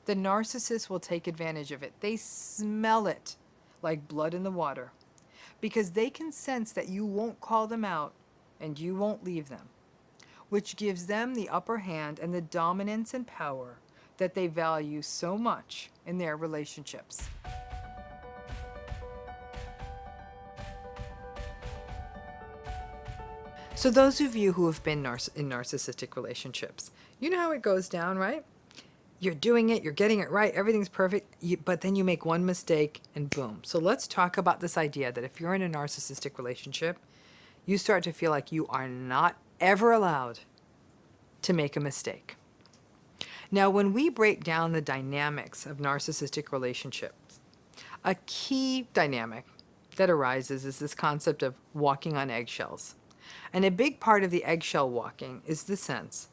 the narcissist will take advantage of it. They smell it like blood in the water because they can sense that you won't call them out and you won't leave them, which gives them the upper hand and the dominance and power that they value so much in their relationships. So those of you who have been in narcissistic relationships, you know how it goes down, right? You're doing it, you're getting it right, everything's perfect, but then you make one mistake and boom. So let's talk about this idea that if you're in a narcissistic relationship, you start to feel like you are not ever allowed to make a mistake. Now, when we break down the dynamics of narcissistic relationships, a key dynamic that arises is this concept of walking on eggshells. And a big part of the eggshell walking is the sense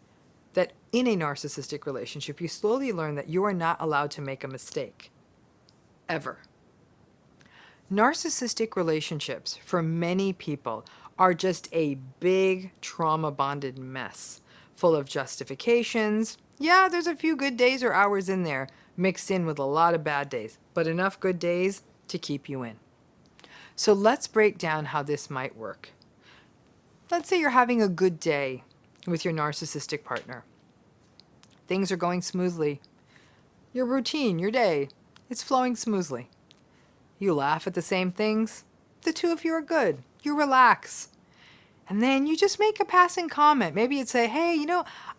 that in a narcissistic relationship, you slowly learn that you are not allowed to make a mistake, ever. Narcissistic relationships, for many people, are just a big trauma-bonded mess, full of justifications. Yeah, there's a few good days or hours in there, mixed in with a lot of bad days, but enough good days to keep you in. So let's break down how this might work. Let's say you're having a good day with your narcissistic partner. Things are going smoothly. Your routine, your day, it's flowing smoothly. You laugh at the same things. The two of you are good. You relax. And then you just make a passing comment. Maybe you'd say, hey,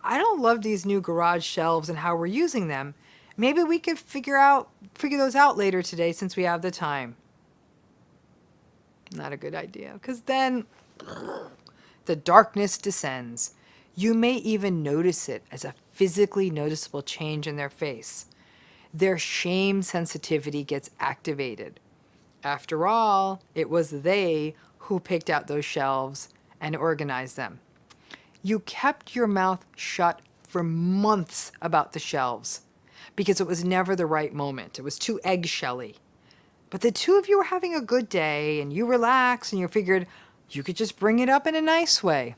I don't love these new garage shelves and how we're using them. Maybe we could figure those out later today since we have the time. Not a good idea, because then the darkness descends. You may even notice it as a physically noticeable change in their face. Their shame sensitivity gets activated. After all, it was they who picked out those shelves and organized them. You kept your mouth shut for months about the shelves because it was never the right moment. It was too eggshelly. But the two of you were having a good day and you relaxed and you figured you could just bring it up in a nice way.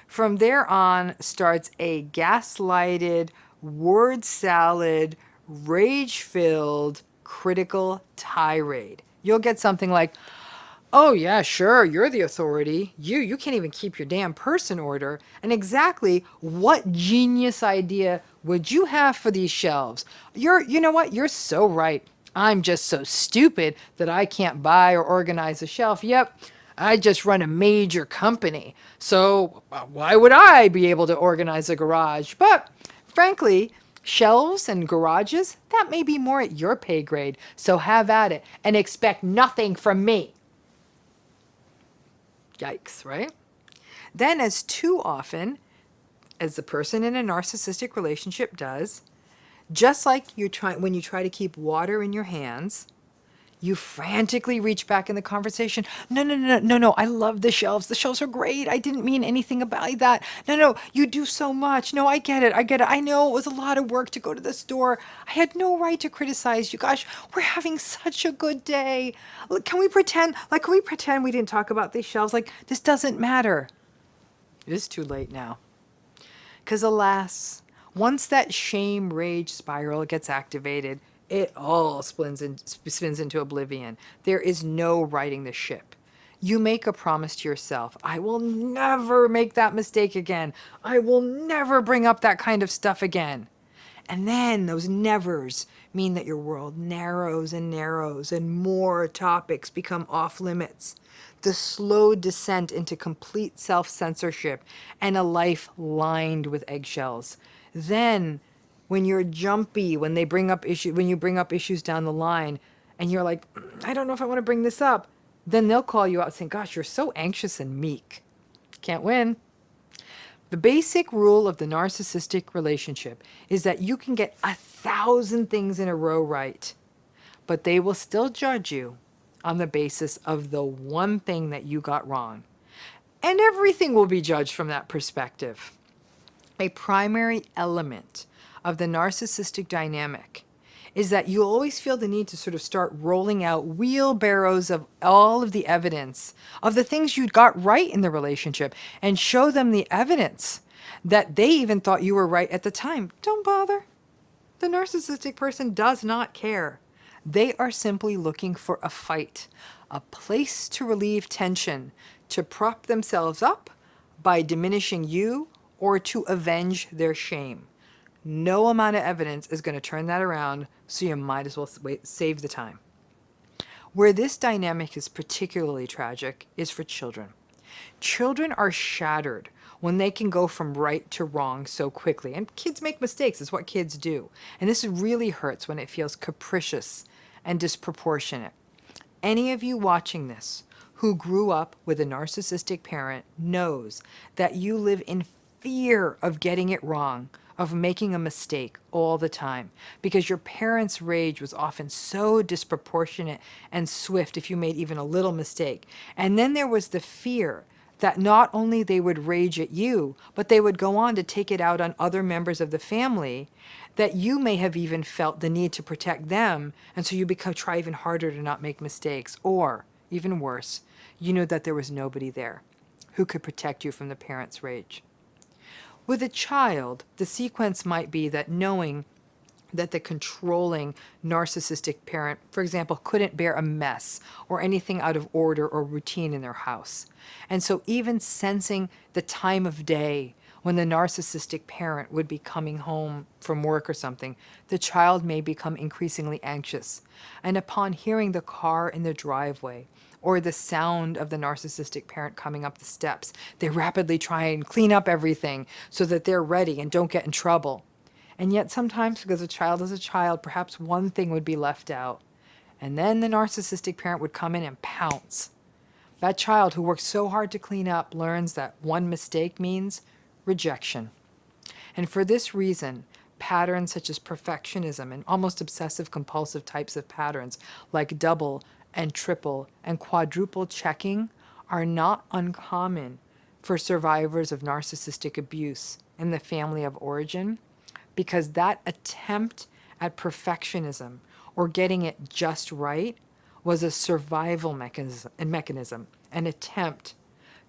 From there on starts a gaslighted, word salad, rage-filled, critical tirade. You'll get something like, oh yeah, sure, you're the authority. You can't even keep your damn purse in order. And exactly what genius idea would you have for these shelves? You know what? You're so right. I'm just so stupid that I can't buy or organize a shelf. Yep, I just run a major company. So why would I be able to organize a garage? But frankly, shelves and garages, that may be more at your pay grade. So have at it and expect nothing from me. Yikes, right? Then, as too often as the person in a narcissistic relationship does, just like when you try to keep water in your hands, you frantically reach back in the conversation. No, I love the shelves. The shelves are great. I didn't mean anything about that. No, you do so much. No, I get it. I know it was a lot of work to go to the store. I had no right to criticize you. Gosh, we're having such a good day. Can we pretend we didn't talk about these shelves? Like, this doesn't matter. It is too late now. Because alas, once that shame rage spiral gets activated, it all spins into oblivion. There is no righting the ship. You make a promise to yourself, I will never make that mistake again. I will never bring up that kind of stuff again. And then those nevers mean that your world narrows and narrows and more topics become off limits. The slow descent into complete self-censorship and a life lined with eggshells. Then when you're jumpy, when you bring up issues down the line and you're like, I don't know if I want to bring this up, then they'll call you out saying, gosh, you're so anxious and meek. Can't win. The basic rule of the narcissistic relationship is that you can get 1,000 things in a row right, but they will still judge you on the basis of the one thing that you got wrong. And everything will be judged from that perspective. A primary element of the narcissistic dynamic is that you always feel the need to sort of start rolling out wheelbarrows of all of the evidence of the things you got right in the relationship and show them the evidence. that they even thought you were right at the time. Don't bother. The narcissistic person does not care. They are simply looking for a fight, a place to relieve tension, to prop themselves up by diminishing you or to avenge their shame. No amount of evidence is going to turn that around, so you might as well save the time. Where this dynamic is particularly tragic is for children. Children are shattered when they can go from right to wrong so quickly. And kids make mistakes, it's what kids do. And this really hurts when it feels capricious and disproportionate. Any of you watching this who grew up with a narcissistic parent knows that you live in fear of getting it wrong, of making a mistake all the time, because your parents' rage was often so disproportionate and swift if you made even a little mistake. And then there was the fear that not only they would rage at you, but they would go on to take it out on other members of the family, that you may have even felt the need to protect them, and so you try even harder to not make mistakes. Or, even worse, you knew that there was nobody there who could protect you from the parent's rage. With a child, the sequence might be that knowing that the controlling narcissistic parent, for example, couldn't bear a mess or anything out of order or routine in their house. And so even sensing the time of day when the narcissistic parent would be coming home from work or something, the child may become increasingly anxious. And upon hearing the car in the driveway or the sound of the narcissistic parent coming up the steps, they rapidly try and clean up everything so that they're ready and don't get in trouble. And yet sometimes, because a child is a child, perhaps one thing would be left out. And then the narcissistic parent would come in and pounce. That child who worked so hard to clean up learns that one mistake means rejection. And for this reason, patterns such as perfectionism and almost obsessive compulsive types of patterns like double and triple and quadruple checking are not uncommon for survivors of narcissistic abuse in the family of origin, because that attempt at perfectionism or getting it just right was a survival mechanism, an attempt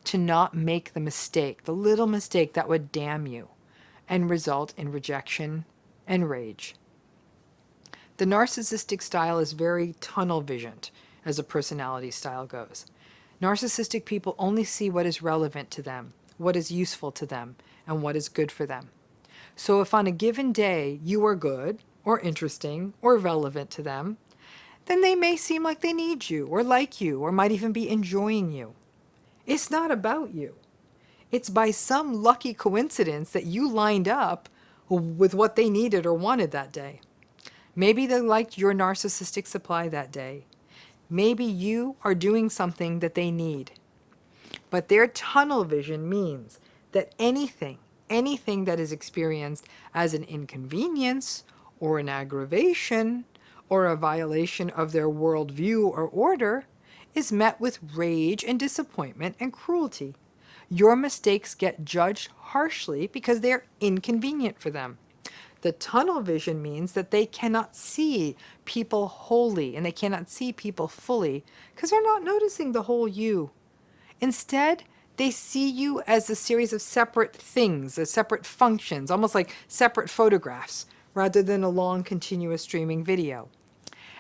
to not make the mistake, the little mistake that would damn you and result in rejection and rage. The narcissistic style is very tunnel visioned, as a personality style goes. Narcissistic people only see what is relevant to them, what is useful to them, and what is good for them. So if on a given day you are good or interesting or relevant to them, then they may seem like they need you or like you or might even be enjoying you. It's not about you. It's by some lucky coincidence that you lined up with what they needed or wanted that day. Maybe they liked your narcissistic supply that day. Maybe you are doing something that they need. But their tunnel vision means that anything that is experienced as an inconvenience or an aggravation or a violation of their worldview or order is met with rage and disappointment and cruelty. Your mistakes get judged harshly because they're inconvenient for them. The tunnel vision means that they cannot see people wholly and they cannot see people fully because they're not noticing the whole you. Instead, they see you as a series of separate things, as separate functions, almost like separate photographs, rather than a long continuous streaming video.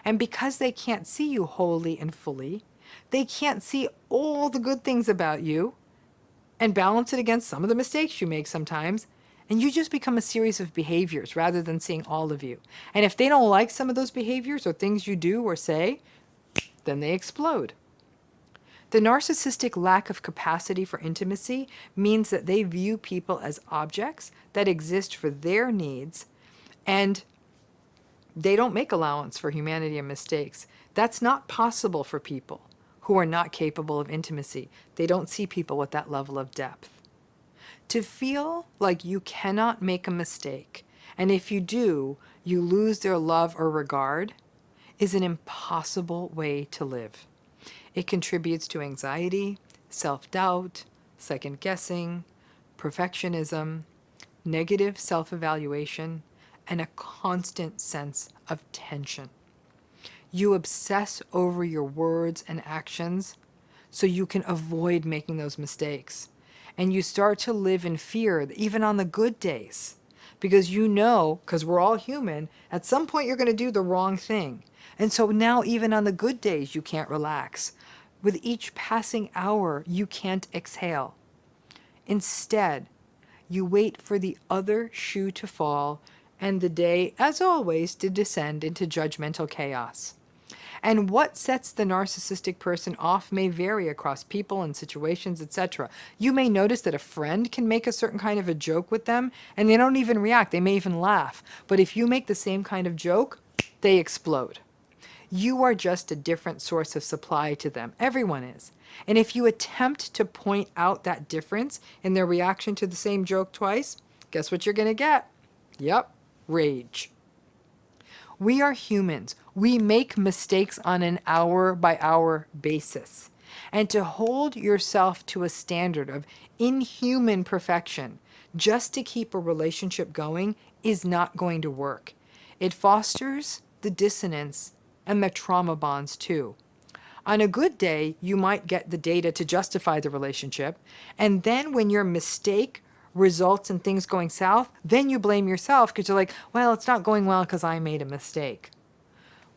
And because they can't see you wholly and fully, they can't see all the good things about you and balance it against some of the mistakes you make sometimes, and you just become a series of behaviors rather than seeing all of you. And if they don't like some of those behaviors or things you do or say, then they explode. The narcissistic lack of capacity for intimacy means that they view people as objects that exist for their needs, and they don't make allowance for humanity and mistakes. That's not possible for people who are not capable of intimacy. They don't see people with that level of depth. To feel like you cannot make a mistake, and if you do, you lose their love or regard, is an impossible way to live. It contributes to anxiety, self-doubt, second-guessing, perfectionism, negative self-evaluation, and a constant sense of tension. You obsess over your words and actions so you can avoid making those mistakes. And you start to live in fear, even on the good days. Because because we're all human, at some point you're going to do the wrong thing. And so now, even on the good days, you can't relax. With each passing hour, you can't exhale. Instead, you wait for the other shoe to fall and the day, as always, to descend into judgmental chaos. And what sets the narcissistic person off may vary across people and situations, etc. You may notice that a friend can make a certain kind of a joke with them and they don't even react. They may even laugh. But if you make the same kind of joke, they explode. You are just a different source of supply to them. Everyone is. And if you attempt to point out that difference in their reaction to the same joke twice, guess what you're going to get? Yep, rage. We are humans. We make mistakes on an hour-by-hour basis. And to hold yourself to a standard of inhuman perfection just to keep a relationship going is not going to work. It fosters the dissonance and the trauma bonds too. On a good day, you might get the data to justify the relationship, and then when your mistake results in things going south, then you blame yourself because you're like, well, it's not going well because I made a mistake.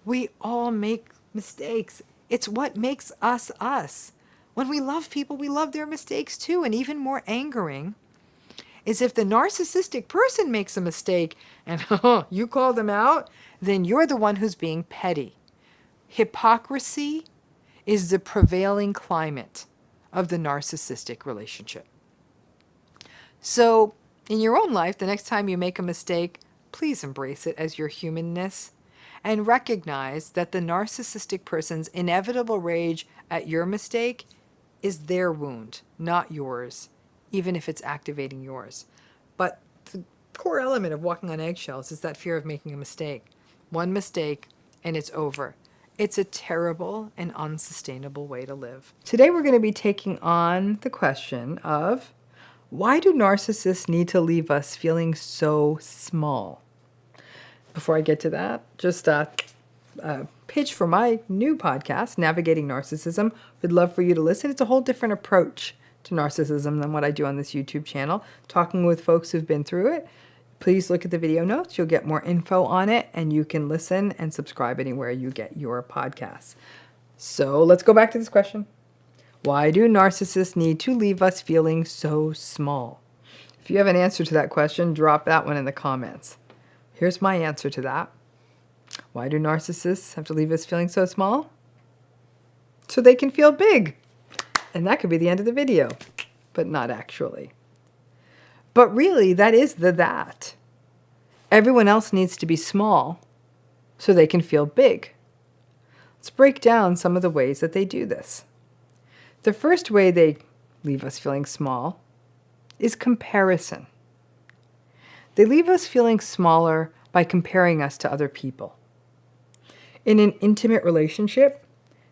We all make mistakes. It's what makes us us. When we love people, we love their mistakes too. And even more angering is if the narcissistic person makes a mistake and you call them out, then you're the one who's being petty. Hypocrisy is the prevailing climate of the narcissistic relationship. So, in your own life, the next time you make a mistake, please embrace it as your humanness and recognize that the narcissistic person's inevitable rage at your mistake is their wound, not yours, even if it's activating yours. But the core element of walking on eggshells is that fear of making a mistake. One mistake and it's over. It's a terrible and unsustainable way to live. Today we're going to be taking on the question of, why do narcissists need to leave us feeling so small? Before I get to that, just a pitch for my new podcast, Navigating Narcissism. We'd love for you to listen. It's a whole different approach to narcissism than what I do on this YouTube channel, talking with folks who've been through it. Please look at the video notes. You'll get more info on it, and you can listen and subscribe anywhere you get your podcasts. So let's go back to this question. Why do narcissists need to leave us feeling so small? If you have an answer to that question, drop that one in the comments. Here's my answer to that. Why do narcissists have to leave us feeling so small? So they can feel big. And that could be the end of the video, but not actually. But really, that is that. Everyone else needs to be small so they can feel big. Let's break down some of the ways that they do this. The first way they leave us feeling small is comparison. They leave us feeling smaller by comparing us to other people. In an intimate relationship,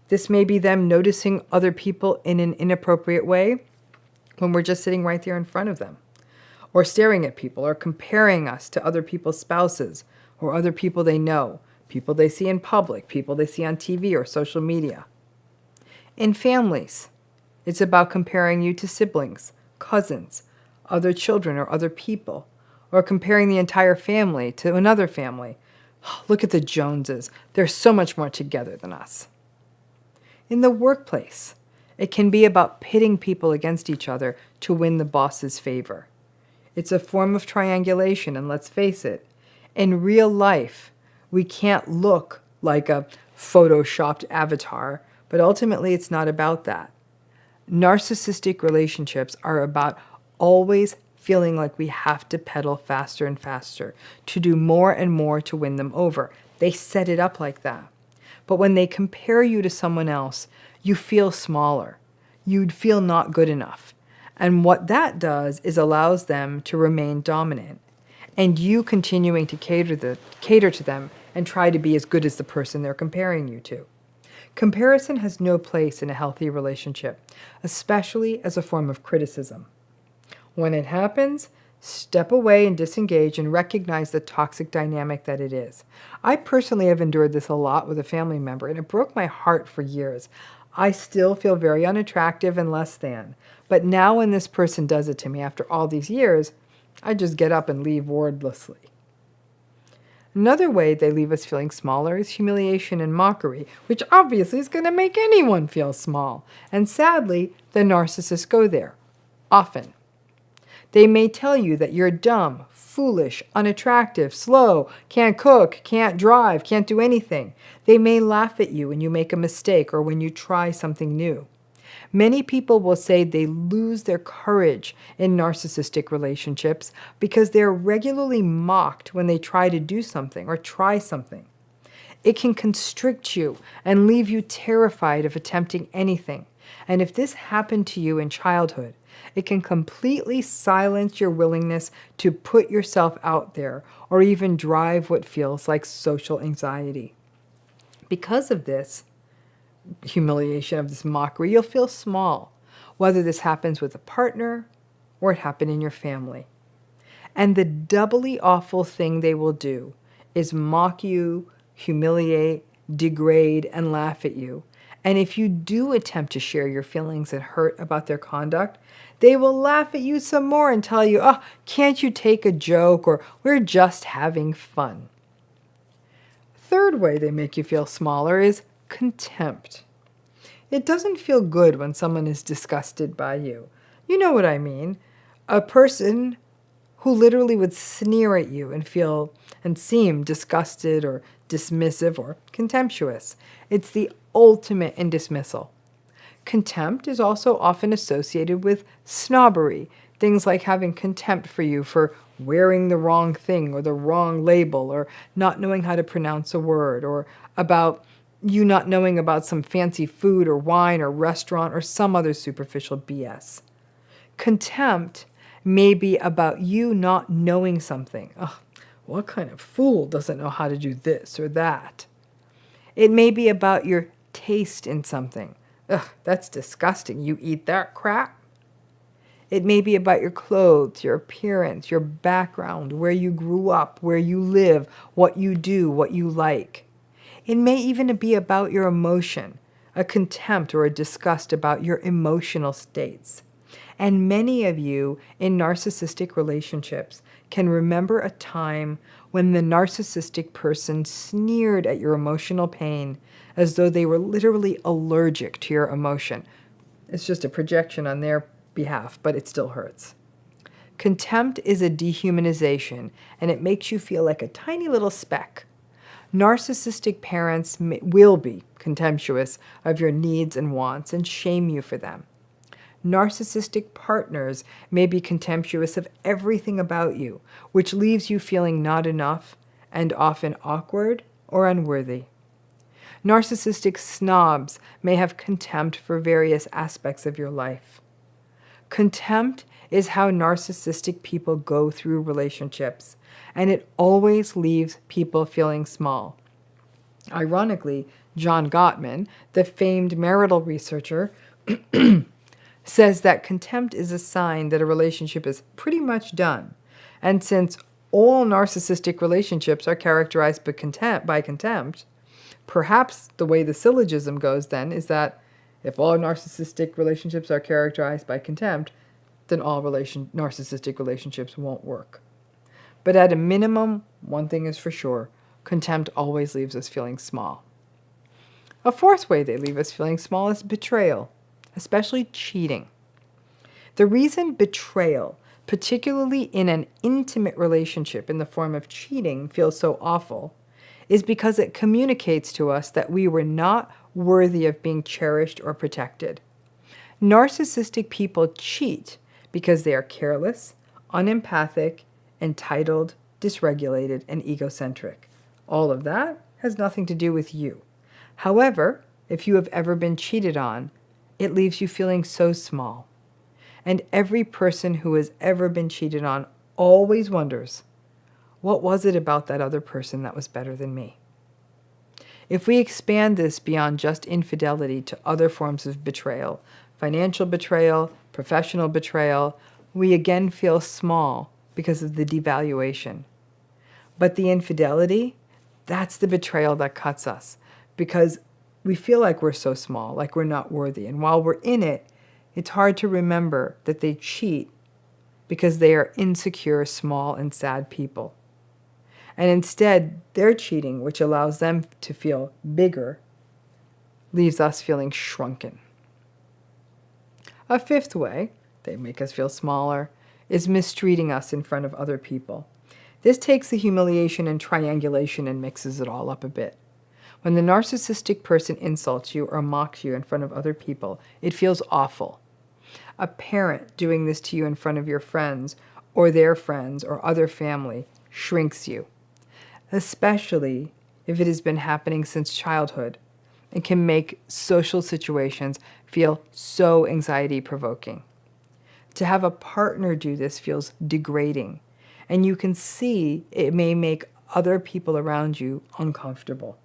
this may be them noticing other people in an inappropriate way when we're just sitting right there in front of them, or staring at people, or comparing us to other people's spouses, or other people they know, people they see in public, people they see on TV or social media. In families, it's about comparing you to siblings, cousins, other children, or other people, or comparing the entire family to another family. Look at the Joneses. They're so much more together than us. In the workplace, it can be about pitting people against each other to win the boss's favor. It's a form of triangulation, and let's face it, in real life, we can't look like a photoshopped avatar, but ultimately it's not about that. Narcissistic relationships are about always feeling like we have to pedal faster and faster, to do more and more to win them over. They set it up like that. But when they compare you to someone else, you feel smaller. You'd feel not good enough. And what that does is allows them to remain dominant, and you continuing to cater to them and try to be as good as the person they're comparing you to. Comparison has no place in a healthy relationship, especially as a form of criticism. When it happens, step away and disengage and recognize the toxic dynamic that it is. I personally have endured this a lot with a family member, and it broke my heart for years. I still feel very unattractive and less than. But now when this person does it to me after all these years, I just get up and leave wordlessly. Another way they leave us feeling smaller is humiliation and mockery, which obviously is going to make anyone feel small. And sadly, the narcissists go there, often. They may tell you that you're dumb, foolish, unattractive, slow, can't cook, can't drive, can't do anything. They may laugh at you when you make a mistake or when you try something new. Many people will say they lose their courage in narcissistic relationships because they're regularly mocked when they try to do something or try something. It can constrict you and leave you terrified of attempting anything. And if this happened to you in childhood, it can completely silence your willingness to put yourself out there or even drive what feels like social anxiety. Because of this humiliation, of this mockery, you'll feel small, whether this happens with a partner or it happened in your family. And the doubly awful thing they will do is mock you, humiliate, degrade, and laugh at you. And if you do attempt to share your feelings and hurt about their conduct, they will laugh at you some more and tell you, oh, can't you take a joke, or we're just having fun. Third way they make you feel smaller is contempt. It doesn't feel good when someone is disgusted by you. You know what I mean. A person who literally would sneer at you and feel and seem disgusted or dismissive or contemptuous. It's the ultimate in dismissal. Contempt is also often associated with snobbery, things like having contempt for you for wearing the wrong thing or the wrong label or not knowing how to pronounce a word, or about you not knowing about some fancy food or wine or restaurant or some other superficial BS. Contempt may be about you not knowing something. Ugh, what kind of fool doesn't know how to do this or that? It may be about your taste in something. Ugh, that's disgusting. You eat that crap? It may be about your clothes, your appearance, your background, where you grew up, where you live, what you do, what you like. It may even be about your emotion, a contempt or a disgust about your emotional states. And many of you in narcissistic relationships can remember a time when the narcissistic person sneered at your emotional pain as though they were literally allergic to your emotion. It's just a projection on their behalf, but it still hurts. Contempt is a dehumanization, and it makes you feel like a tiny little speck. Narcissistic parents will be contemptuous of your needs and wants and shame you for them. Narcissistic partners may be contemptuous of everything about you, which leaves you feeling not enough and often awkward or unworthy. Narcissistic snobs may have contempt for various aspects of your life. Contempt is how narcissistic people go through relationships, and it always leaves people feeling small. Ironically, John Gottman, the famed marital researcher, says that contempt is a sign that a relationship is pretty much done. And since all narcissistic relationships are characterized by contempt, perhaps the way the syllogism goes then is that if all narcissistic relationships are characterized by contempt, then all narcissistic relationships won't work. But at a minimum, one thing is for sure, contempt always leaves us feeling small. A fourth way they leave us feeling small is betrayal, especially cheating. The reason betrayal, particularly in an intimate relationship in the form of cheating, feels so awful is because it communicates to us that we were not worthy of being cherished or protected. Narcissistic people cheat because they are careless, unempathic, entitled, dysregulated, and egocentric. All of that has nothing to do with you. However, if you have ever been cheated on, it leaves you feeling so small. And every person who has ever been cheated on always wonders, what was it about that other person that was better than me? If we expand this beyond just infidelity to other forms of betrayal, financial betrayal, professional betrayal, we again feel small because of the devaluation. But the infidelity, that's the betrayal that cuts us, because we feel like we're so small, like we're not worthy. And while we're in it, it's hard to remember that they cheat because they are insecure, small, and sad people. And instead, their cheating, which allows them to feel bigger, leaves us feeling shrunken. A fifth way they make us feel smaller is mistreating us in front of other people. This takes the humiliation and triangulation and mixes it all up a bit. When the narcissistic person insults you or mocks you in front of other people, it feels awful. A parent doing this to you in front of your friends or their friends or other family shrinks you, especially if it has been happening since childhood. It can make social situations feel so anxiety-provoking. To have a partner do this feels degrading, and you can see it may make other people around you uncomfortable.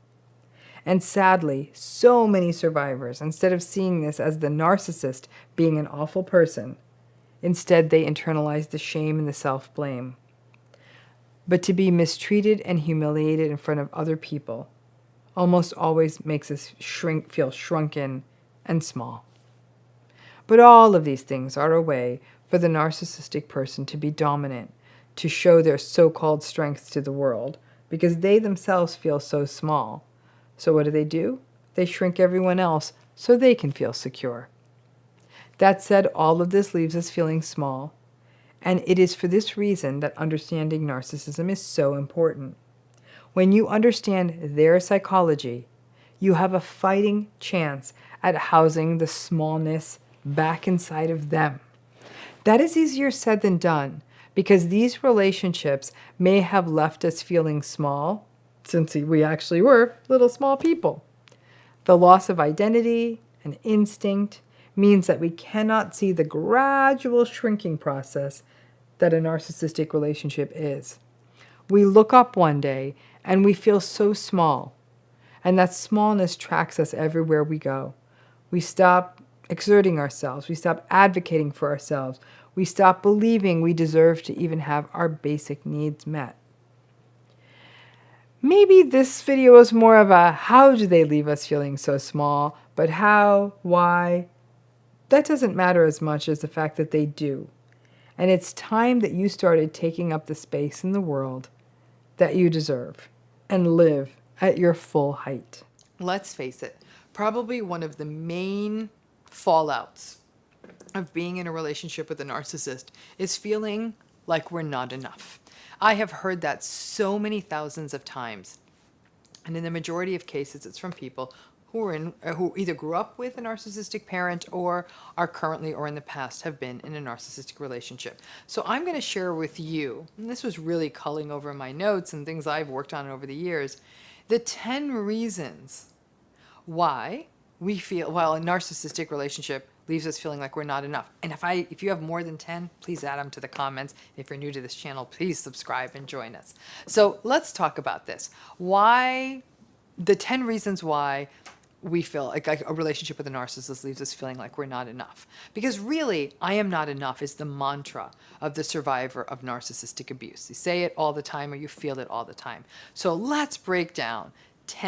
And sadly, so many survivors, instead of seeing this as the narcissist being an awful person, instead they internalize the shame and the self-blame. But to be mistreated and humiliated in front of other people almost always makes us feel shrunken and small. But all of these things are a way for the narcissistic person to be dominant, to show their so-called strength to the world, because they themselves feel so small. So what do? They shrink everyone else so they can feel secure. That said, all of this leaves us feeling small, and it is for this reason that understanding narcissism is so important. When you understand their psychology, you have a fighting chance at housing the smallness back inside of them. That is easier said than done, because these relationships may have left us feeling small, since we actually were little small people. The loss of identity and instinct means that we cannot see the gradual shrinking process that a narcissistic relationship is. We look up one day and we feel so small, and that smallness tracks us everywhere we go. We stop exerting ourselves. We stop advocating for ourselves. We stop believing we deserve to even have our basic needs met. Maybe this video is more of a how do they leave us feeling so small, but how, why, that doesn't matter as much as the fact that they do. And it's time that you started taking up the space in the world that you deserve and live at your full height. Let's face it, probably one of the main fallouts of being in a relationship with a narcissist is feeling like we're not enough. I have heard that so many thousands of times. And in the majority of cases, it's from people who either grew up with a narcissistic parent or are currently or in the past have been in a narcissistic relationship. So I'm going to share with you, and this was really culling over my notes and things I've worked on over the years, the 10 reasons why we feel, well, a narcissistic relationship leaves us feeling like we're not enough. And if you have more than 10, please add them to the comments. If you're new to this channel, please subscribe and join us. So let's talk about this. Why, the 10 reasons why we feel like a relationship with a narcissist leaves us feeling like we're not enough. Because really, I am not enough is the mantra of the survivor of narcissistic abuse. You say it all the time or you feel it all the time. So let's break down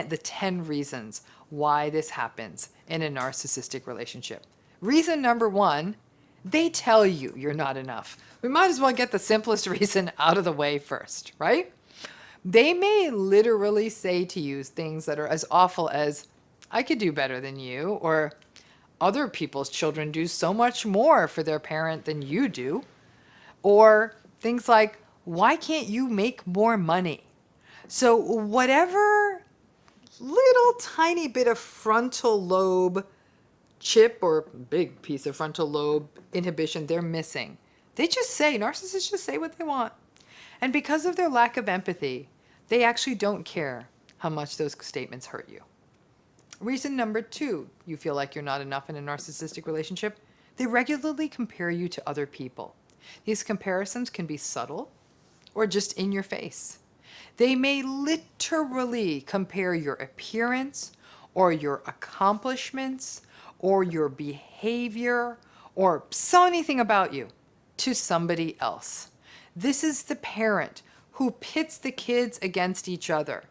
the 10 reasons why this happens in a narcissistic relationship. Reason number 1, they tell you you're not enough. We might as well get the simplest reason out of the way first, right? They may literally say to you things that are as awful as, I could do better than you, or other people's children do so much more for their parent than you do, or things like, why can't you make more money? So whatever little tiny bit of frontal lobe chip or big piece of frontal lobe inhibition they're missing, they just say, narcissists just say what they want. And because of their lack of empathy, they actually don't care how much those statements hurt you. Reason number 2, you feel like you're not enough in a narcissistic relationship, they regularly compare you to other people. These comparisons can be subtle or just in your face. They may literally compare your appearance or your accomplishments or your behavior or so anything about you to somebody else. This is the parent who pits the kids against each other.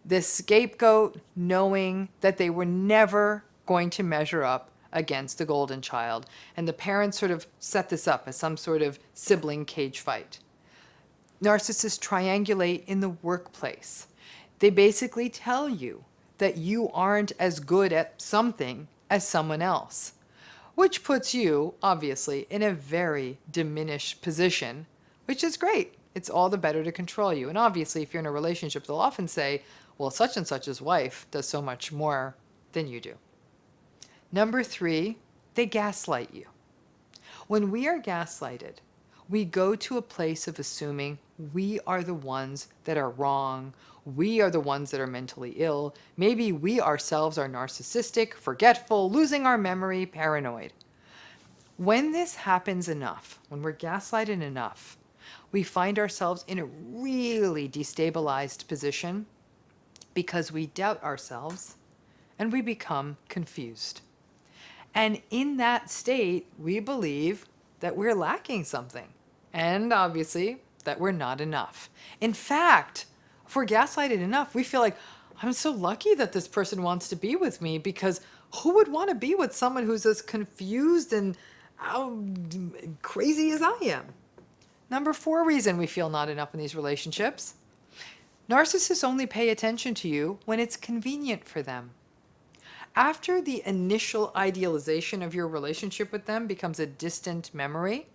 this scapegoat, knowing that they were never going to measure up against the golden child. And the parents sort of set this up as some sort of sibling cage fight. Narcissists triangulate in the workplace. They basically tell you that you aren't as good at something as someone else, which puts you, obviously, in a very diminished position, which is great. It's all the better to control you. And obviously, if you're in a relationship, they'll often say, well, such and such's wife does so much more than you do. Number 3, they gaslight you. When we are gaslighted, we go to a place of assuming we are the ones that are wrong. We are the ones that are mentally ill. Maybe we ourselves are narcissistic, forgetful, losing our memory, paranoid. When this happens enough, when we're gaslighted enough, we find ourselves in a really destabilized position because we doubt ourselves and we become confused. And in that state, we believe that we're lacking something, and obviously that we're not enough. In fact, if we're gaslighted enough, we feel like, I'm so lucky that this person wants to be with me, because who would want to be with someone who's as confused and crazy as I am? Number 4 reason we feel not enough in these relationships. Narcissists only pay attention to you when it's convenient for them. After the initial idealization of your relationship with them becomes a distant memory,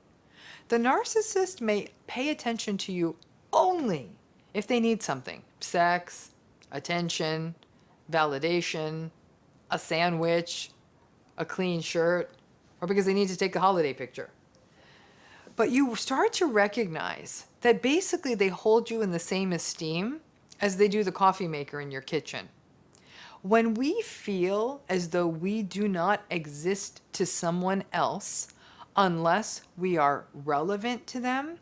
the narcissist may pay attention to you only if they need something: sex, attention, validation, a sandwich, a clean shirt, or because they need to take a holiday picture. But you start to recognize that basically they hold you in the same esteem as they do the coffee maker in your kitchen. When we feel as though we do not exist to someone else unless we are relevant to them,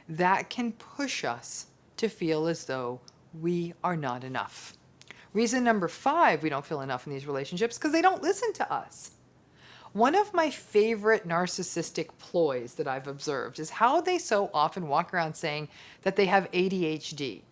that can push us to feel as though we are not enough. Reason number 5 we don't feel enough in these relationships, because they don't listen to us. One of my favorite narcissistic ploys that I've observed is how they so often walk around saying that they have ADHD.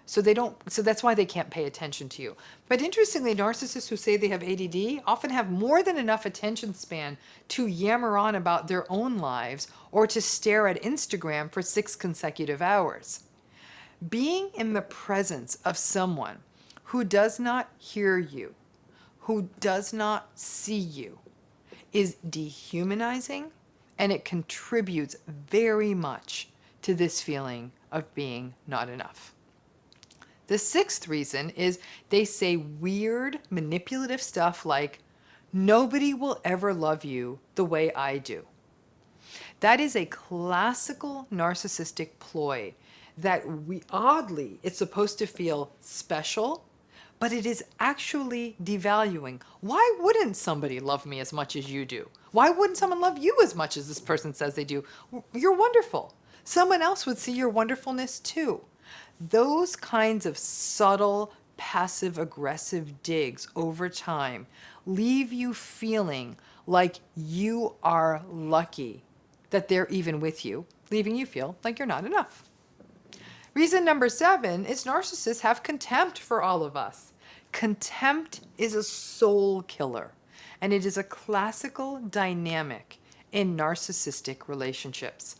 So that's why they can't pay attention to you. But interestingly, narcissists who say they have ADD often have more than enough attention span to yammer on about their own lives or to stare at Instagram for 6 consecutive hours. Being in the presence of someone who does not hear you, who does not see you, is dehumanizing, and it contributes very much to this feeling of being not enough. The 6th reason is they say weird, manipulative stuff like, nobody will ever love you the way I do. That is a classical narcissistic ploy that oddly, it's supposed to feel special, but it is actually devaluing. Why wouldn't somebody love me as much as you do? Why wouldn't someone love you as much as this person says they do? You're wonderful. Someone else would see your wonderfulness too. Those kinds of subtle, passive-aggressive digs over time leave you feeling like you are lucky that they're even with you, leaving you feel like you're not enough. Reason number 7 is narcissists have contempt for all of us. Contempt is a soul killer, and it is a classical dynamic in narcissistic relationships.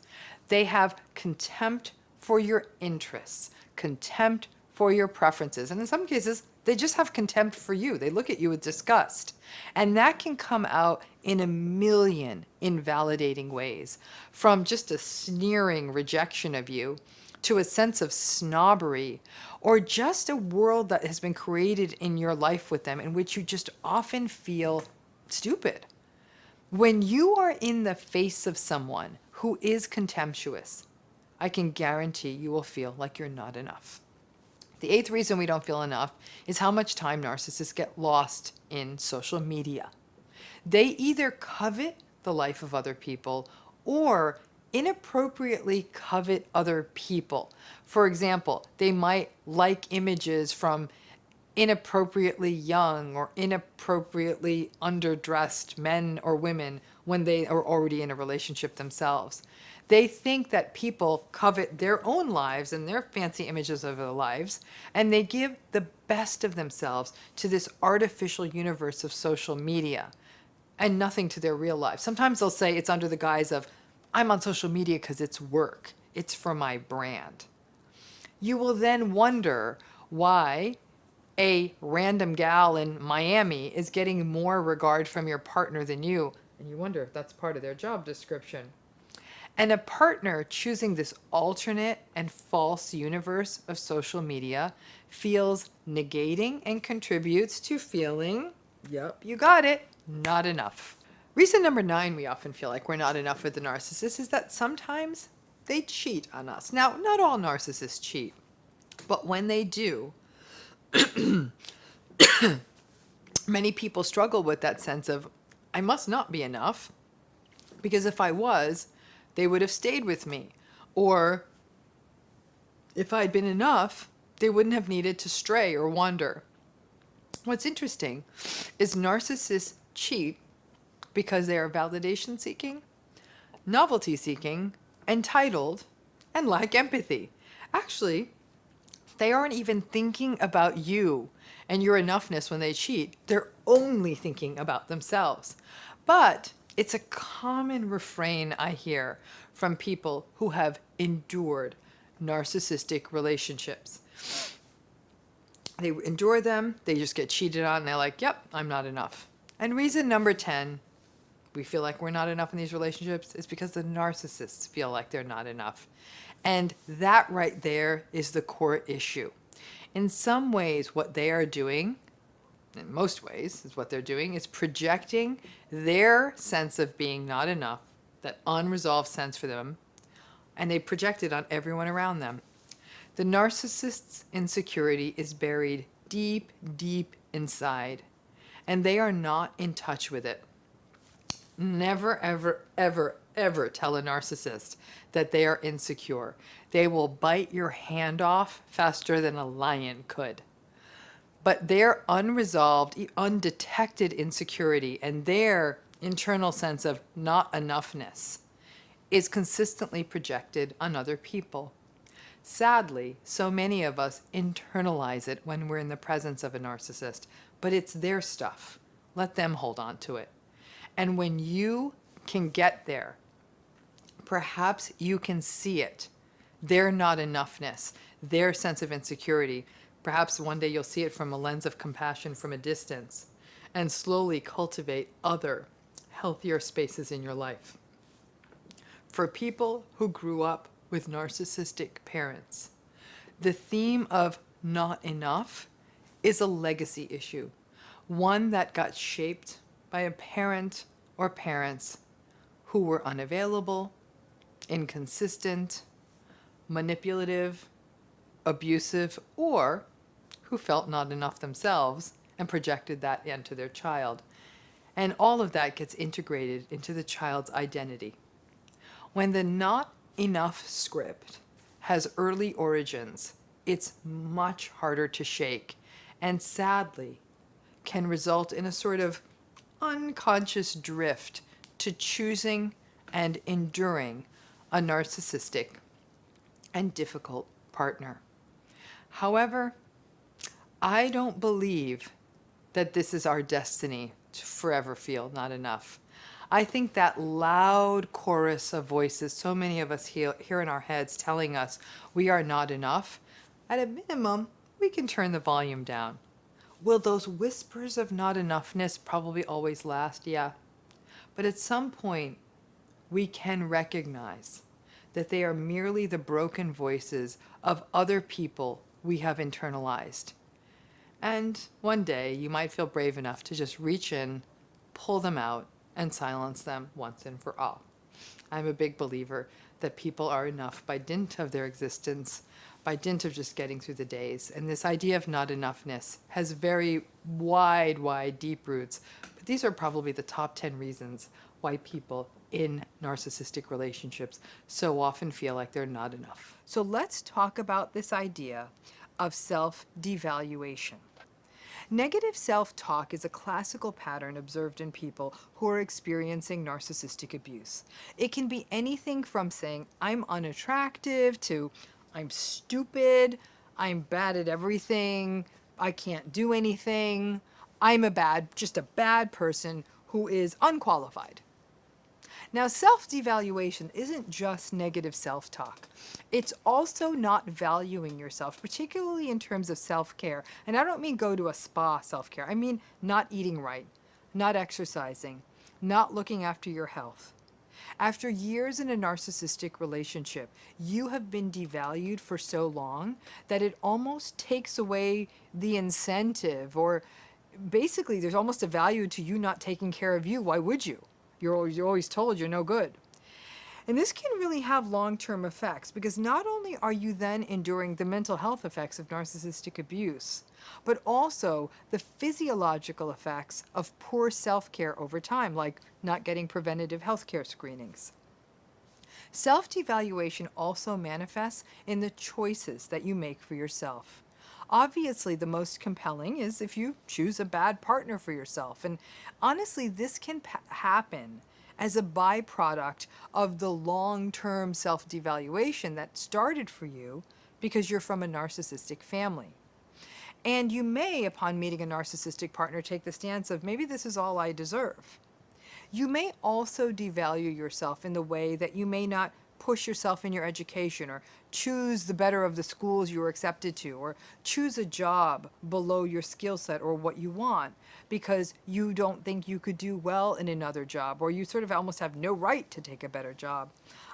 They have contempt for your interests, contempt for your preferences, and in some cases, they just have contempt for you. They look at you with disgust. And that can come out in a million invalidating ways, from just a sneering rejection of you to a sense of snobbery, or just a world that has been created in your life with them in which you just often feel stupid. When you are in the face of someone who is contemptuous, I can guarantee you will feel like you're not enough. The 8th reason we don't feel enough is how much time narcissists get lost in social media. They either covet the life of other people or inappropriately covet other people. For example, they might like images from inappropriately young or inappropriately underdressed men or women when they are already in a relationship themselves. They think that people covet their own lives and their fancy images of their lives, and they give the best of themselves to this artificial universe of social media and nothing to their real life. Sometimes they'll say it's under the guise of, I'm on social media because it's work, it's for my brand. You will then wonder why a random gal in Miami is getting more regard from your partner than you, and you wonder if that's part of their job description. And a partner choosing this alternate and false universe of social media feels negating and contributes to feeling, yep, you got it, not enough. Reason number 9 we often feel like we're not enough with the narcissist is that sometimes they cheat on us. Now, not all narcissists cheat, but when they do, many people struggle with that sense of, I must not be enough, because if I was, they would have stayed with me. Or if I'd been enough, they wouldn't have needed to stray or wander. What's interesting is narcissists cheat because they are validation seeking, novelty seeking, entitled, and lack empathy. Actually, they aren't even thinking about you and your enoughness when they cheat. They're only thinking about themselves. But it's a common refrain I hear from people who have endured narcissistic relationships. They endure them, they just get cheated on, and they're like, yep, I'm not enough. And reason number 10, we feel like we're not enough in these relationships, is because the narcissists feel like they're not enough. And that right there is the core issue. In some ways, what they are doing, in most ways, is what they're doing, is projecting their sense of being not enough, that unresolved sense for them, and they project it on everyone around them. The narcissist's insecurity is buried deep, deep inside, and they are not in touch with it. Never, ever, ever, ever tell a narcissist that they are insecure. They will bite your hand off faster than a lion could. But their unresolved, undetected insecurity and their internal sense of not enoughness is consistently projected on other people. Sadly, so many of us internalize it when we're in the presence of a narcissist, but it's their stuff. Let them hold on to it. And when you can get there, perhaps you can see it, their not enoughness, their sense of insecurity. Perhaps one day you'll see it from a lens of compassion from a distance and slowly cultivate other, healthier spaces in your life. For people who grew up with narcissistic parents, the theme of not enough is a legacy issue, one that got shaped by a parent or parents who were unavailable, inconsistent, manipulative, abusive, or who felt not enough themselves and projected that into their child. And all of that gets integrated into the child's identity. When the not enough script has early origins, it's much harder to shake, and sadly can result in a sort of unconscious drift to choosing and enduring a narcissistic and difficult partner. However, I don't believe that this is our destiny to forever feel not enough. I think that loud chorus of voices so many of us hear in our heads telling us we are not enough, at a minimum, we can turn the volume down. Will those whispers of not enoughness probably always last? Yeah. But at some point, we can recognize that they are merely the broken voices of other people we have internalized. And one day, you might feel brave enough to just reach in, pull them out, and silence them once and for all. I'm a big believer that people are enough by dint of their existence, by dint of just getting through the days. And this idea of not enoughness has very wide, deep roots. But these are probably the top 10 reasons why people in narcissistic relationships so often feel like they're not enough. So let's talk about this idea of self-devaluation. Negative self-talk is a classical pattern observed in people who are experiencing narcissistic abuse. It can be anything from saying, I'm unattractive, to I'm stupid, I'm bad at everything, I can't do anything, I'm just a bad person who is unqualified. Now, self-devaluation isn't just negative self-talk. It's also not valuing yourself, particularly in terms of self-care. And I don't mean go to a spa self-care. I mean not eating right, not exercising, not looking after your health. After years in a narcissistic relationship, you have been devalued for so long that it almost takes away the incentive, or basically there's almost a value to you not taking care of you. Why would you? You're always told you're no good. And this can really have long-term effects, because not only are you then enduring the mental health effects of narcissistic abuse, but also the physiological effects of poor self-care over time, like not getting preventative health care screenings. Self-devaluation also manifests in the choices that you make for yourself. Obviously, the most compelling is if you choose a bad partner for yourself. And honestly, this can happen as a byproduct of the long-term self-devaluation that started for you because you're from a narcissistic family. And you may, upon meeting a narcissistic partner, take the stance of, maybe this is all I deserve. You may also devalue yourself in the way that you may not push yourself in your education, or choose the better of the schools you were accepted to, or choose a job below your skill set or what you want because you don't think you could do well in another job, or you sort of almost have no right to take a better job.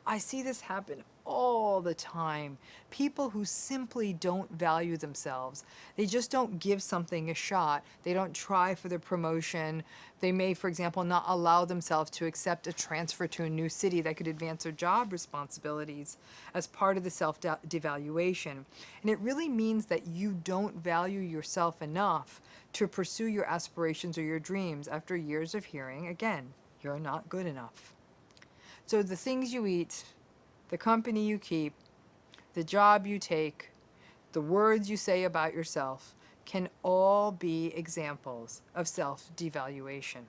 I see this happen all the time. People who simply don't value themselves. They just don't give something a shot. They don't try for the promotion. They may, for example, not allow themselves to accept a transfer to a new city that could advance their job responsibilities as part of the self-devaluation. And it really means that you don't value yourself enough to pursue your aspirations or your dreams after years of hearing, again, you're not good enough. So the things you eat, the company you keep, the job you take, the words you say about yourself can all be examples of self-devaluation.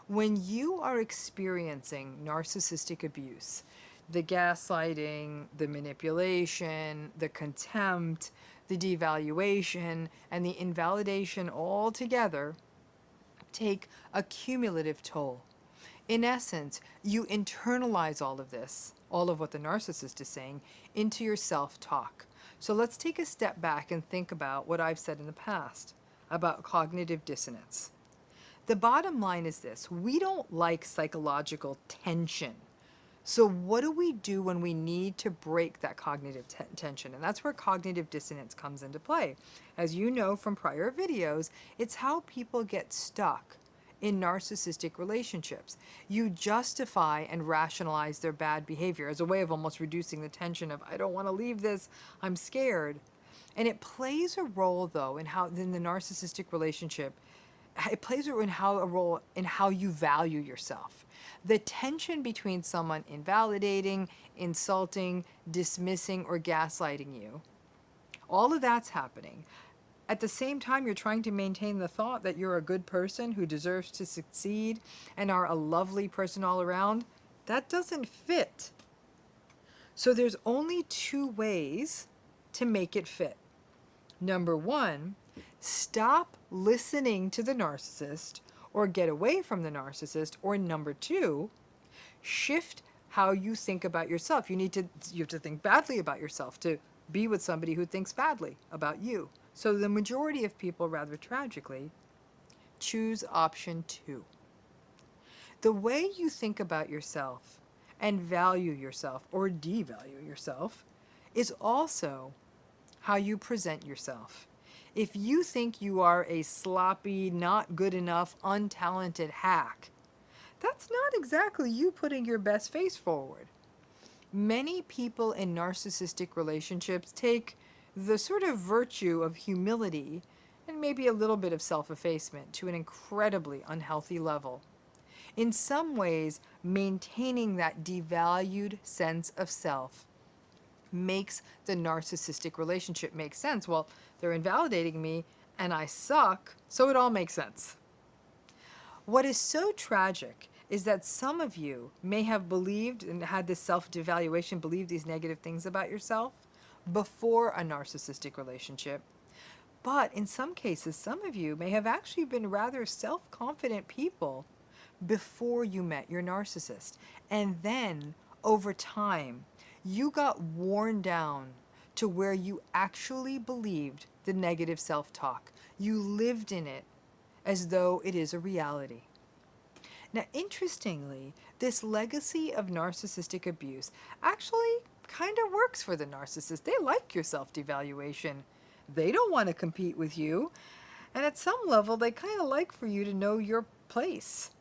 When you are experiencing narcissistic abuse, the gaslighting, the manipulation, the contempt, the devaluation, and the invalidation all together take a cumulative toll. In essence, you internalize all of this, all of what the narcissist is saying, into your self-talk. So let's take a step back and think about what I've said in the past about cognitive dissonance. The bottom line is this: we don't like psychological tension. So what do we do when we need to break that cognitive tension? And that's where cognitive dissonance comes into play. As you know from prior videos, it's how people get stuck in narcissistic relationships. You justify and rationalize their bad behavior as a way of almost reducing the tension of, I don't want to leave this, I'm scared. And it plays a role, though, in the narcissistic relationship, it plays a role in how you value yourself. The tension between someone invalidating, insulting, dismissing, or gaslighting you, all of that's happening. At the same time, you're trying to maintain the thought that you're a good person who deserves to succeed and are a lovely person all around. That doesn't fit. So there's only two ways to make it fit. Number one, stop listening to the narcissist or get away from the narcissist. Or number two, shift how you think about yourself. You have to think badly about yourself to be with somebody who thinks badly about you. So the majority of people, rather tragically, choose option two. The way you think about yourself and value yourself or devalue yourself is also how you present yourself. If you think you are a sloppy, not good enough, untalented hack, that's not exactly you putting your best face forward. Many people in narcissistic relationships take the sort of virtue of humility and maybe a little bit of self-effacement to an incredibly unhealthy level. In some ways, maintaining that devalued sense of self makes the narcissistic relationship make sense. Well, they're invalidating me, and I suck, so it all makes sense. What is so tragic is that some of you may have believed and had this self-devaluation, believed these negative things about yourself before a narcissistic relationship. But in some cases, some of you may have actually been rather self-confident people before you met your narcissist. And then, over time, you got worn down to where you actually believed the negative self-talk. You lived in it as though it is a reality. Now, interestingly, this legacy of narcissistic abuse actually kind of works for the narcissist. They like your self-devaluation. They don't want to compete with you. And at some level, they kind of like for you to know your place.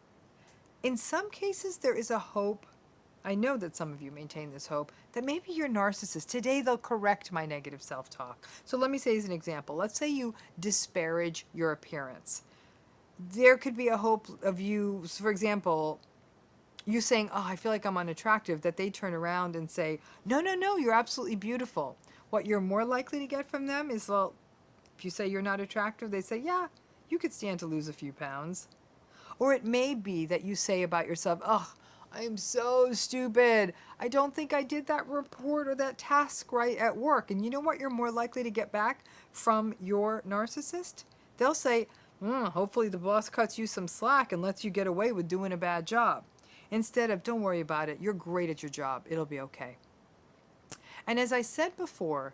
In some cases, there is a hope. I know that some of you maintain this hope that maybe your narcissist, today they'll correct my negative self-talk. So let me say as an example, let's say you disparage your appearance. There could be a hope of you, for example, you saying, oh, I feel like I'm unattractive, that they turn around and say, no, no, no, you're absolutely beautiful. What you're more likely to get from them is, well, if you say you're not attractive, they say, yeah, you could stand to lose a few pounds. Or it may be that you say about yourself, oh, I'm so stupid. I don't think I did that report or that task right at work. And you know what you're more likely to get back from your narcissist? They'll say, hopefully the boss cuts you some slack and lets you get away with doing a bad job. Instead of, don't worry about it, you're great at your job, it'll be okay. And as I said before,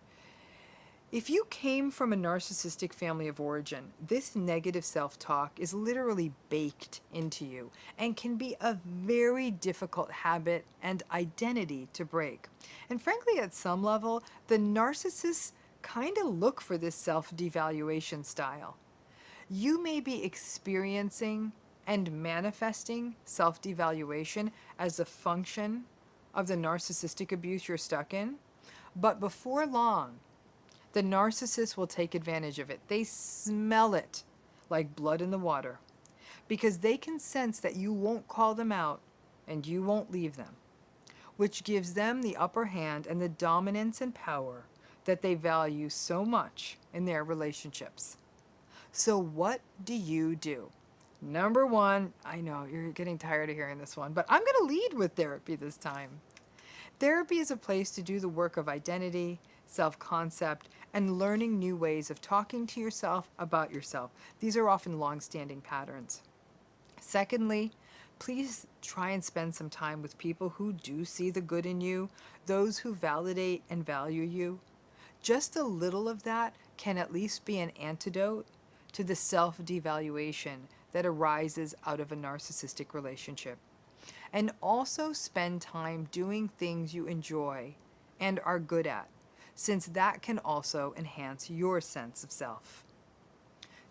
if you came from a narcissistic family of origin, this negative self-talk is literally baked into you and can be a very difficult habit and identity to break. And frankly, at some level, the narcissists kind of look for this self-devaluation style. You may be experiencing and manifesting self-devaluation as a function of the narcissistic abuse you're stuck in, but before long, the narcissist will take advantage of it. They smell it like blood in the water because they can sense that you won't call them out and you won't leave them, which gives them the upper hand and the dominance and power that they value so much in their relationships. So what do? Number one, I know you're getting tired of hearing this one, but I'm going to lead with therapy this time. Therapy is a place to do the work of identity, self-concept, and learning new ways of talking to yourself about yourself. These are often long-standing patterns. Secondly, please try and spend some time with people who do see the good in you, those who validate and value you. Just a little of that can at least be an antidote to the self-devaluation that arises out of a narcissistic relationship. And also spend time doing things you enjoy and are good at, since that can also enhance your sense of self.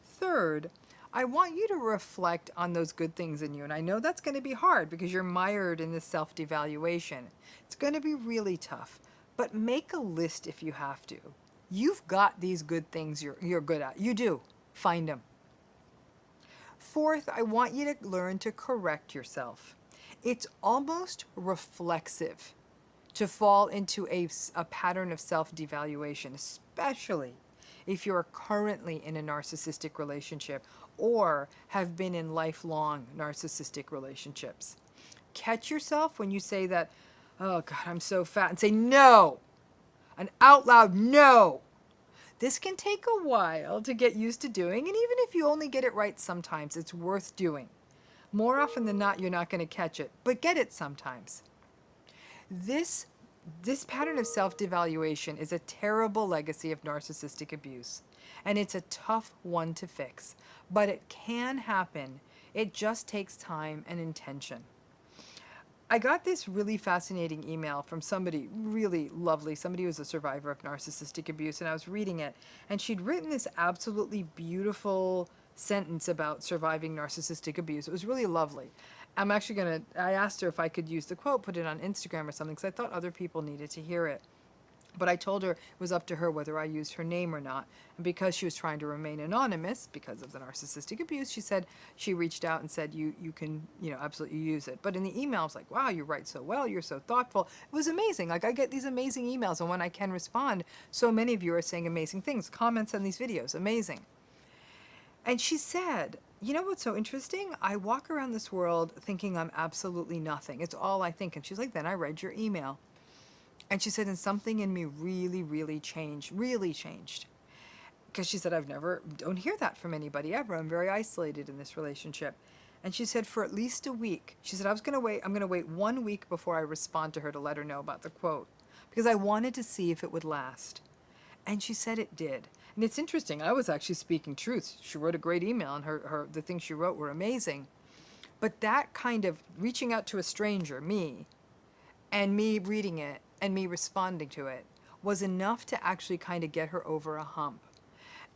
Third, I want you to reflect on those good things in you. And I know that's going to be hard because you're mired in this self-devaluation. It's going to be really tough, but make a list if you have to. You've got these good things you're good at. You do. Find them. Fourth, I want you to learn to correct yourself. It's almost reflexive to fall into a pattern of self-devaluation, especially if you're currently in a narcissistic relationship or have been in lifelong narcissistic relationships. Catch yourself when you say that, oh God, I'm so fat, and say no, an out loud no. This can take a while to get used to doing, and even if you only get it right sometimes, it's worth doing. More often than not, you're not going to catch it, but get it sometimes. This pattern of self-devaluation is a terrible legacy of narcissistic abuse, and it's a tough one to fix, but it can happen. It just takes time and intention. I got this really fascinating email from somebody really lovely, somebody who was a survivor of narcissistic abuse, and I was reading it, and she'd written this absolutely beautiful sentence about surviving narcissistic abuse. It was really lovely. I asked her if I could use the quote, put it on Instagram or something, because I thought other people needed to hear it. But I told her it was up to her whether I used her name or not. And because she was trying to remain anonymous because of the narcissistic abuse, she said she reached out and said, you can, absolutely use it. But in the email, I was like, wow, you write so well. You're so thoughtful. It was amazing. Like, I get these amazing emails. And when I can respond, so many of you are saying amazing things. Comments on these videos, amazing. And she said, you know what's so interesting? I walk around this world thinking I'm absolutely nothing. It's all I think. And she's like, then I read your email. And she said, and something in me really, really changed, really changed. Because she said, don't hear that from anybody ever. I'm very isolated in this relationship. And she said, for at least a week, she said, I'm going to wait 1 week before I respond to her to let her know about the quote. Because I wanted to see if it would last. And she said it did. And it's interesting. I was actually speaking truth. She wrote a great email, and the things she wrote were amazing. But that kind of reaching out to a stranger, me, and me reading it and me responding to it was enough to actually kind of get her over a hump.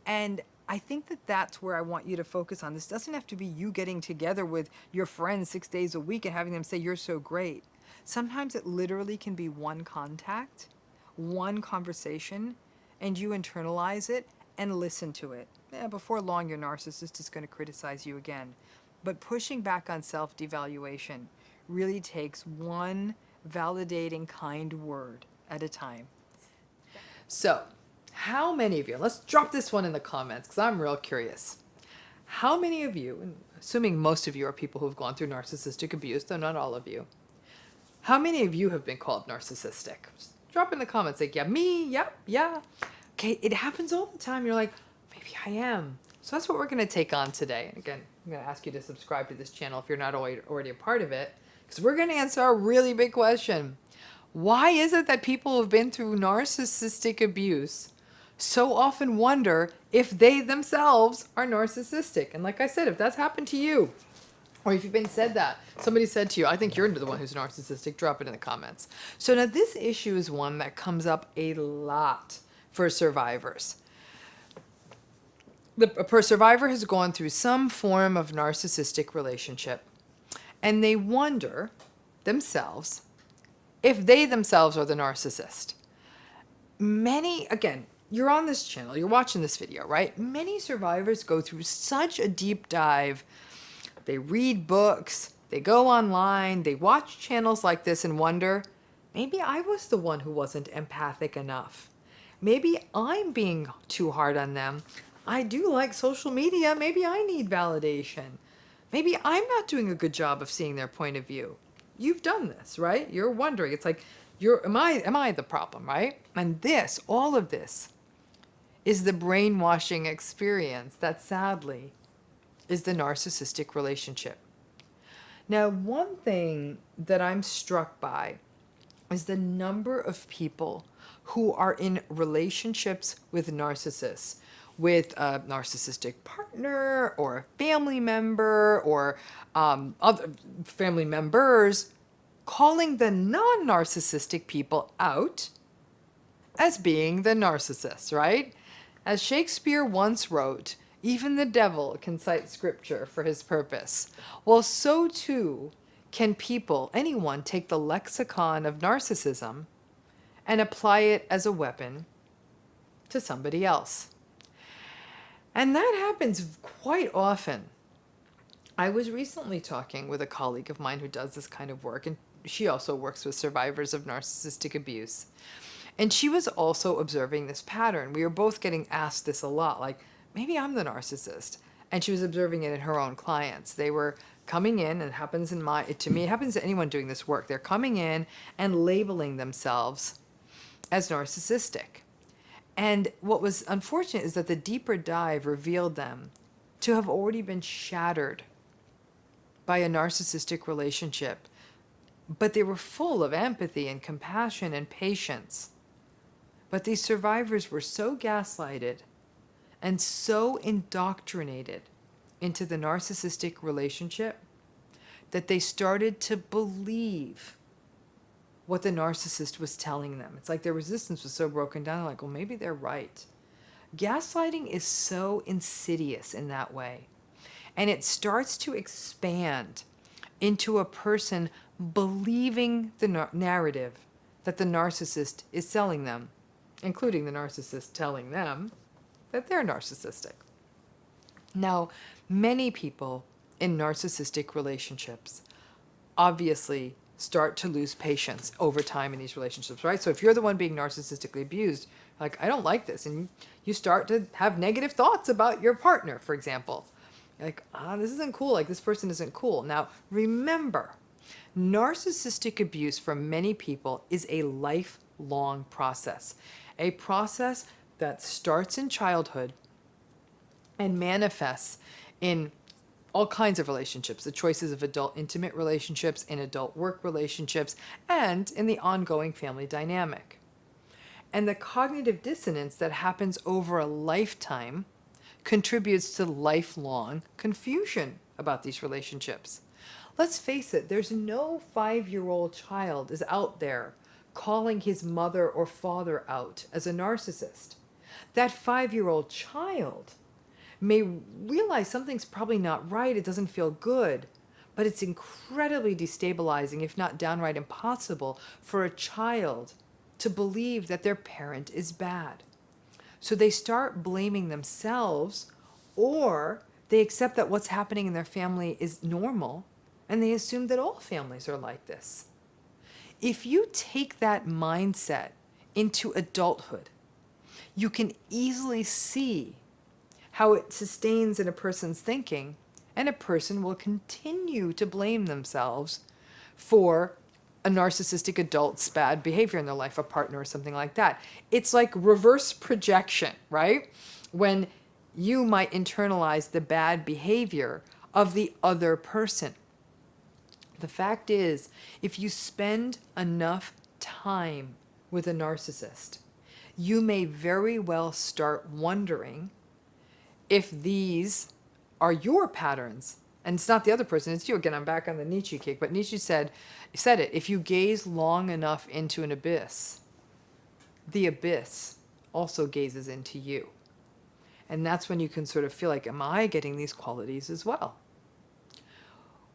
And I think that that's where I want you to focus on. This doesn't have to be you getting together with your friends 6 days a week and having them say, you're so great. Sometimes it literally can be one contact, one conversation, and you internalize it and listen to it. Before long, your narcissist is going to criticize you again. But pushing back on self-devaluation really takes one validating kind word at a time. So, how many of you, let's drop this one in the comments because I'm real curious. How many of you, and assuming most of you are people who have gone through narcissistic abuse, though not all of you, how many of you have been called narcissistic? Just drop in the comments, like, yeah, me, yep, yeah. Okay, it happens all the time. You're like, maybe I am. So that's what we're going to take on today. And again, I'm going to ask you to subscribe to this channel if you're not already a part of it, because we're going to answer a really big question. Why is it that people who have been through narcissistic abuse so often wonder if they themselves are narcissistic? And like I said, if that's happened to you, or if you've been said that, somebody said to you, I think you're the one who's narcissistic, drop it in the comments. So now this issue is one that comes up a lot for survivors. A survivor has gone through some form of narcissistic relationship, and they wonder themselves if they themselves are the narcissist. Many, again, you're on this channel, you're watching this video, right? Many survivors go through such a deep dive. They read books, they go online, they watch channels like this and wonder, maybe I was the one who wasn't empathic enough. Maybe I'm being too hard on them. I do like social media. Maybe I need validation. Maybe I'm not doing a good job of seeing their point of view. You've done this, right? You're wondering. It's like, am I the problem, right? And all of this is the brainwashing experience that sadly is the narcissistic relationship. Now, one thing that I'm struck by is the number of people who are in relationships with narcissists, with a narcissistic partner or a family member or other family members, calling the non-narcissistic people out as being the narcissist, right? As Shakespeare once wrote, even the devil can cite scripture for his purpose. Well, so too can anyone take the lexicon of narcissism and apply it as a weapon to somebody else. And that happens quite often. I was recently talking with a colleague of mine who does this kind of work, and she also works with survivors of narcissistic abuse. And she was also observing this pattern. We were both getting asked this a lot, like, maybe I'm the narcissist. And she was observing it in her own clients. They were coming in, and it happens to anyone doing this work. They're coming in and labeling themselves as narcissistic. And what was unfortunate is that the deeper dive revealed them to have already been shattered by a narcissistic relationship. But they were full of empathy and compassion and patience. But these survivors were so gaslighted and so indoctrinated into the narcissistic relationship that they started to believe what the narcissist was telling them. It's like their resistance was so broken down, like, well, maybe they're right. Gaslighting is so insidious in that way. And it starts to expand into a person believing the narrative that the narcissist is selling them, including the narcissist telling them that they're narcissistic. Now, many people in narcissistic relationships obviously start to lose patience over time in these relationships, right? So if you're the one being narcissistically abused, like, I don't like this, and you start to have negative thoughts about your partner, for example. You're like, this isn't cool, like, this person isn't cool. Now, remember, narcissistic abuse for many people is a lifelong process, a process that starts in childhood and manifests in all kinds of relationships, the choices of adult intimate relationships, in adult work relationships, and in the ongoing family dynamic. And the cognitive dissonance that happens over a lifetime contributes to lifelong confusion about these relationships. Let's face it, there's no 5-year-old child is out there calling his mother or father out as a narcissist. That 5-year-old child may realize something's probably not right, it doesn't feel good, but it's incredibly destabilizing, if not downright impossible, for a child to believe that their parent is bad. So they start blaming themselves, or they accept that what's happening in their family is normal, and they assume that all families are like this. If you take that mindset into adulthood, you can easily see how it sustains in a person's thinking, and a person will continue to blame themselves for a narcissistic adult's bad behavior in their life, a partner or something like that. It's like reverse projection, right? When you might internalize the bad behavior of the other person. The fact is, if you spend enough time with a narcissist, you may very well start wondering if these are your patterns. And it's not the other person, it's you. Again, I'm back on the Nietzsche kick, but Nietzsche said it, if you gaze long enough into an abyss, the abyss also gazes into you. And that's when you can sort of feel like, am I getting these qualities as well?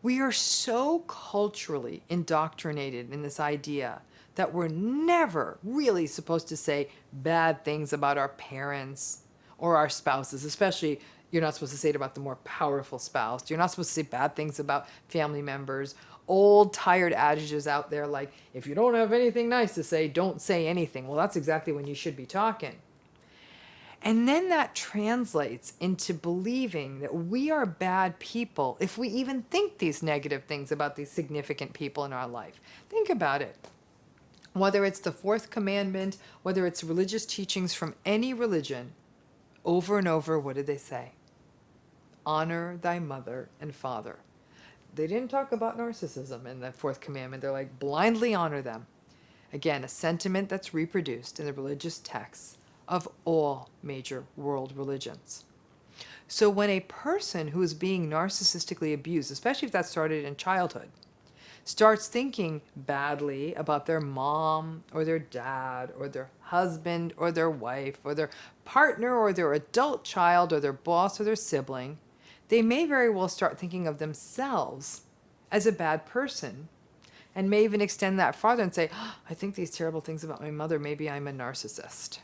We are so culturally indoctrinated in this idea that we're never really supposed to say bad things about our parents or our spouses, especially you're not supposed to say it about the more powerful spouse. You're not supposed to say bad things about family members. Old, tired adages out there like, if you don't have anything nice to say, don't say anything. Well, that's exactly when you should be talking. And then that translates into believing that we are bad people if we even think these negative things about these significant people in our life. Think about it. Whether it's the fourth commandment, whether it's religious teachings from any religion, over and over, what did they say? Honor thy mother and father. They didn't talk about narcissism in the fourth commandment. They're like, blindly honor them. Again, a sentiment that's reproduced in the religious texts of all major world religions. So when a person who is being narcissistically abused, especially if that started in childhood, starts thinking badly about their mom or their dad or their husband or their wife or their partner or their adult child or their boss or their sibling, they may very well start thinking of themselves as a bad person, and may even extend that farther and say, oh, I think these terrible things about my mother, maybe I'm a narcissist.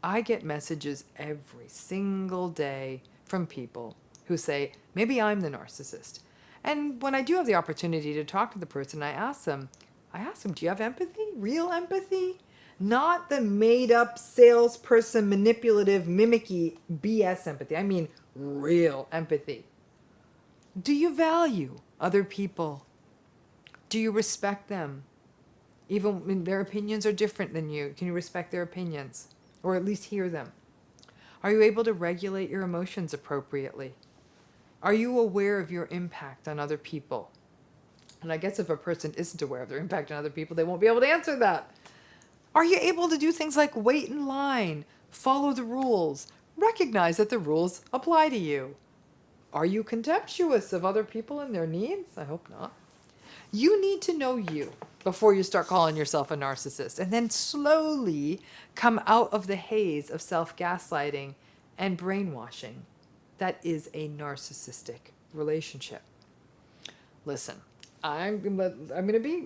I get messages every single day from people who say, maybe I'm the narcissist. And when I do have the opportunity to talk to the person, I ask them, do you have empathy? Real empathy? Not the made-up salesperson, manipulative, mimicky BS empathy. I mean real empathy. Do you value other people? Do you respect them? Even when their opinions are different than you, can you respect their opinions? Or at least hear them? Are you able to regulate your emotions appropriately? Are you aware of your impact on other people? And I guess if a person isn't aware of their impact on other people, they won't be able to answer that. Are you able to do things like wait in line, follow the rules, recognize that the rules apply to you? Are you contemptuous of other people and their needs? I hope not. You need to know you before you start calling yourself a narcissist, and then slowly come out of the haze of self-gaslighting and brainwashing that is a narcissistic relationship. Listen, I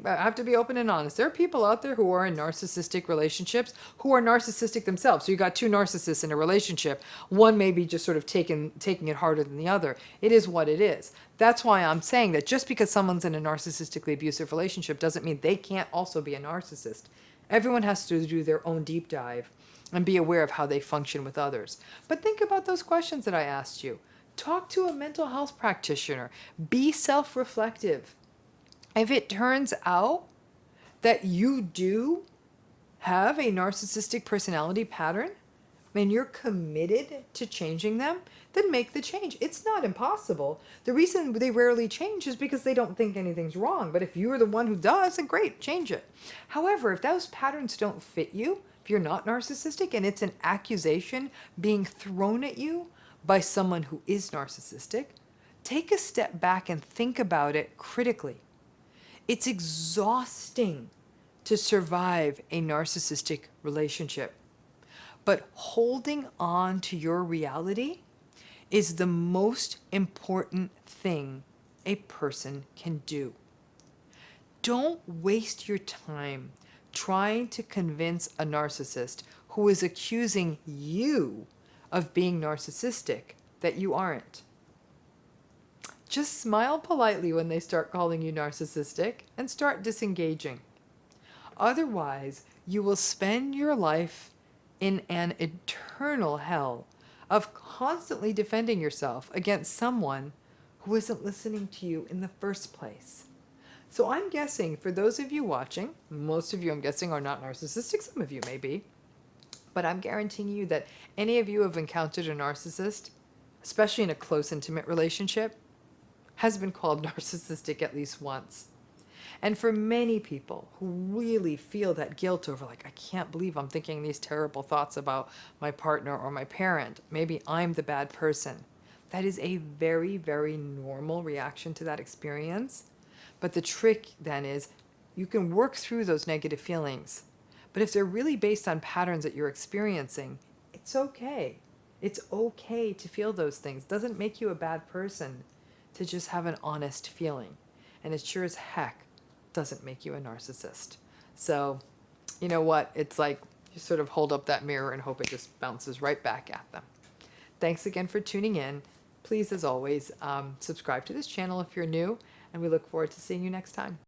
have to be open and honest. There are people out there who are in narcissistic relationships who are narcissistic themselves. So you got two narcissists in a relationship. One may be just sort of taking it harder than the other. It is what it is. That's why I'm saying that just because someone's in a narcissistically abusive relationship doesn't mean they can't also be a narcissist. Everyone has to do their own deep dive and be aware of how they function with others. But think about those questions that I asked you. Talk to a mental health practitioner. Be self-reflective. If it turns out that you do have a narcissistic personality pattern and you're committed to changing them, then make the change. It's not impossible. The reason they rarely change is because they don't think anything's wrong. But if you're the one who does, then great, change it. However, if those patterns don't fit you, if you're not narcissistic and it's an accusation being thrown at you by someone who is narcissistic, take a step back and think about it critically. It's exhausting to survive a narcissistic relationship, but holding on to your reality is the most important thing a person can do. Don't waste your time trying to convince a narcissist who is accusing you of being narcissistic that you aren't. Just smile politely when they start calling you narcissistic and start disengaging. Otherwise, you will spend your life in an eternal hell of constantly defending yourself against someone who isn't listening to you in the first place. So I'm guessing for those of you watching, most of you I'm guessing are not narcissistic, some of you may be, but I'm guaranteeing you that any of you have encountered a narcissist, especially in a close, intimate relationship, has been called narcissistic at least once. And for many people who really feel that guilt over, like, I can't believe I'm thinking these terrible thoughts about my partner or my parent, maybe I'm the bad person. That is a very, very normal reaction to that experience. But the trick then is you can work through those negative feelings. But if they're really based on patterns that you're experiencing, it's okay. It's okay to feel those things. It doesn't make you a bad person to just have an honest feeling. And it sure as heck doesn't make you a narcissist. So, you know what? It's like you sort of hold up that mirror and hope it just bounces right back at them. Thanks again for tuning in. Please, as always, subscribe to this channel if you're new, and we look forward to seeing you next time.